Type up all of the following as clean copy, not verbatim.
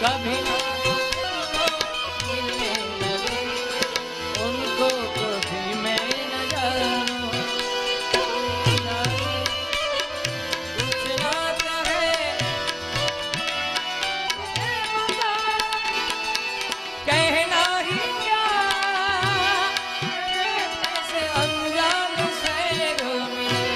कभी ना मिलने लगे उनको कभी मैं न जानूं कुछ ना कहे कहना ही क्या ऐसे अनजान से मिले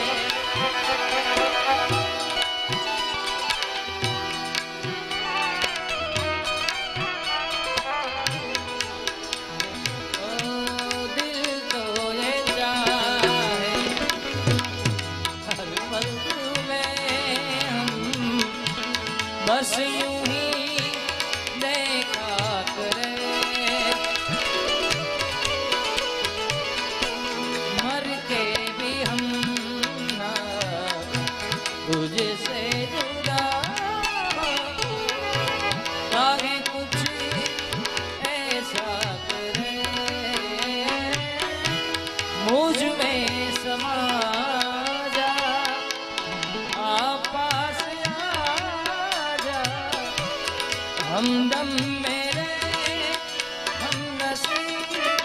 बस यूं ही देखा करे मर के भी हम ना तुझसे जुदा आगे कुछ ऐसा करे मुझ में समा जा आप पास हमदम मेरे हम नसीब है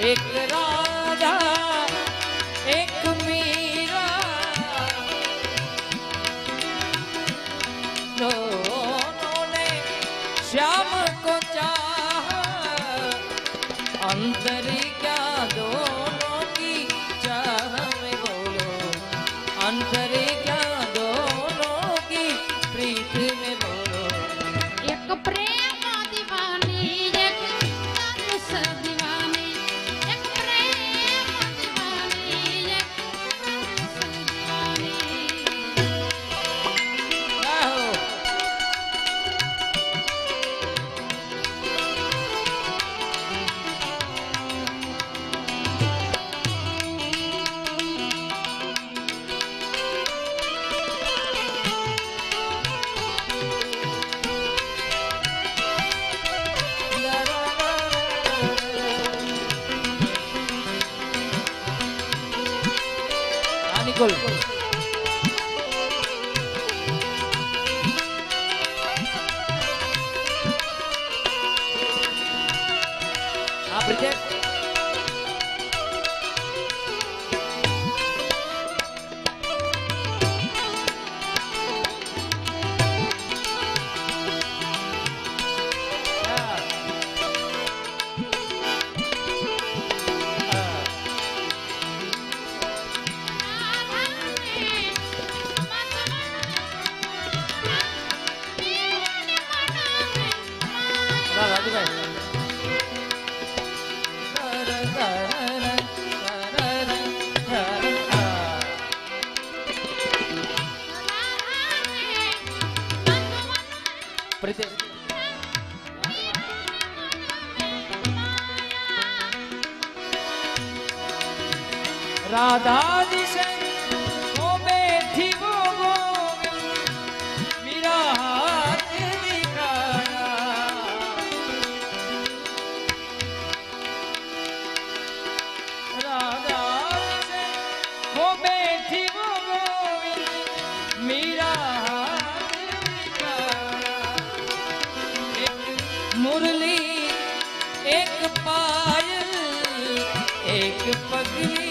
एक राजा एक मीरा दोनों ने श्याम को चाहा अंतर क्या दोनों की चाह में बोलो अंतर क्या दोनों की प्रीत में बोलो एक प्रेम दीवानी एक तरस दीवानी एक प्रेम दीवानी एक तरस दीवानी आहो Nicole. Bridget. राधा जी से वो बैठी वो मेरा हाथ दिखाया राधा जी से वो बैठी वो मेरा हाथ दिखाया एक मुरली एक पायल एक पगली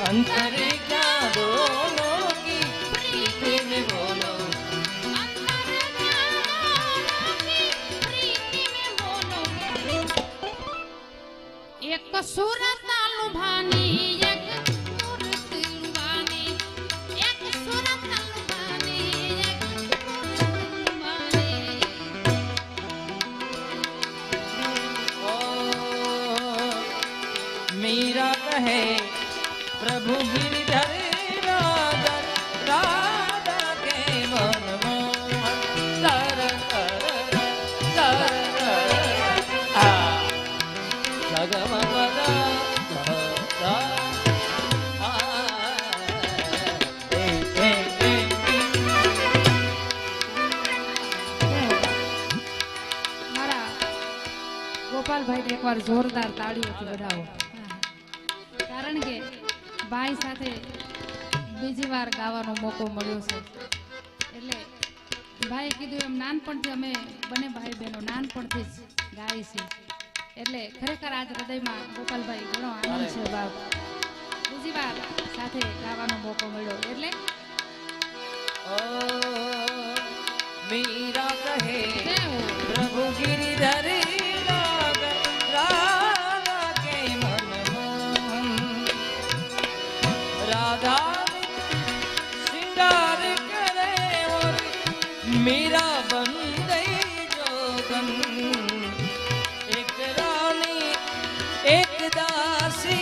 अंतर क्या दोनों की प्रीत में बोलो अंतर क्या दोनों की प्रीत में बोलो एक सूरत लुभानी एक सूरत लुभानी एक सूरत लुभानी एक सूरत लुभानी कहे प्रभु गिरधर राधा राधा के मन मोहन तर तर तर सगम पदा મારા ગોપાલભાઈને એકવાર જોરદાર તાળીઓથી વધાવો. કારણ કે ભાઈ સાથે બીજી વાર ગાવાનો મોકો મળ્યો છે. એટલે ભાઈએ કીધું એમ નાનપણથી અમે બંને ભાઈ બહેનો નાનપણથી જ ગાઈ છે. એટલે ખરેખર આજ હૃદયમાં ગોપાલભાઈ ઘણો આનંદ છે બાપ. બીજી વાર સાથે ગાવાનો મોકો મળ્યો એટલે मीरा कहे જય હો. प्रभु गिरिधर राधा के मन मोहन राधा श्रृंगार करे और मीरा बन गई जोगन एक रानी एक दासी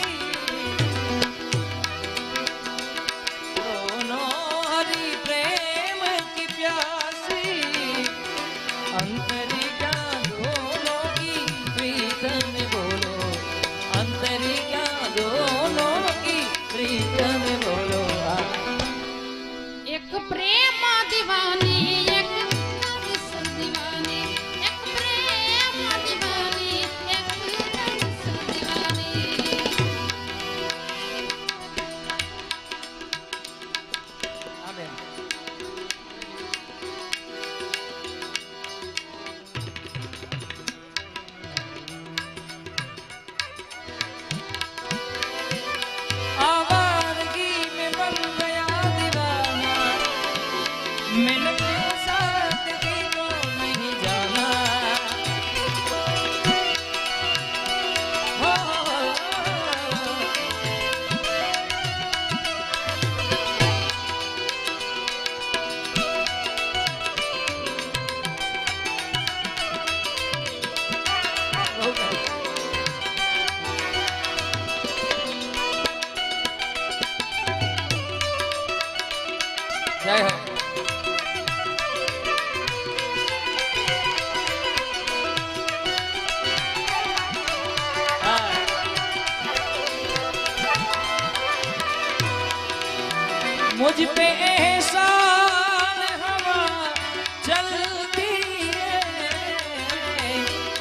दोनों हरि प्रेम की प्यासी अंतरिका दोनों की प्रीत में बोलो अंतरिका दोनों की प्रीत में बोलो એક પ્રેમ દીવાની એક રસ દીવાની એક પ્રેમ દીવાની એક રસ દીવાની. आमेन आवारगी में बन गया दीवाना मैंने सादगी को नहीं जाना हो जय हो मुझ पे एहसान हवा चलती है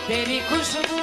तेरी खुशबू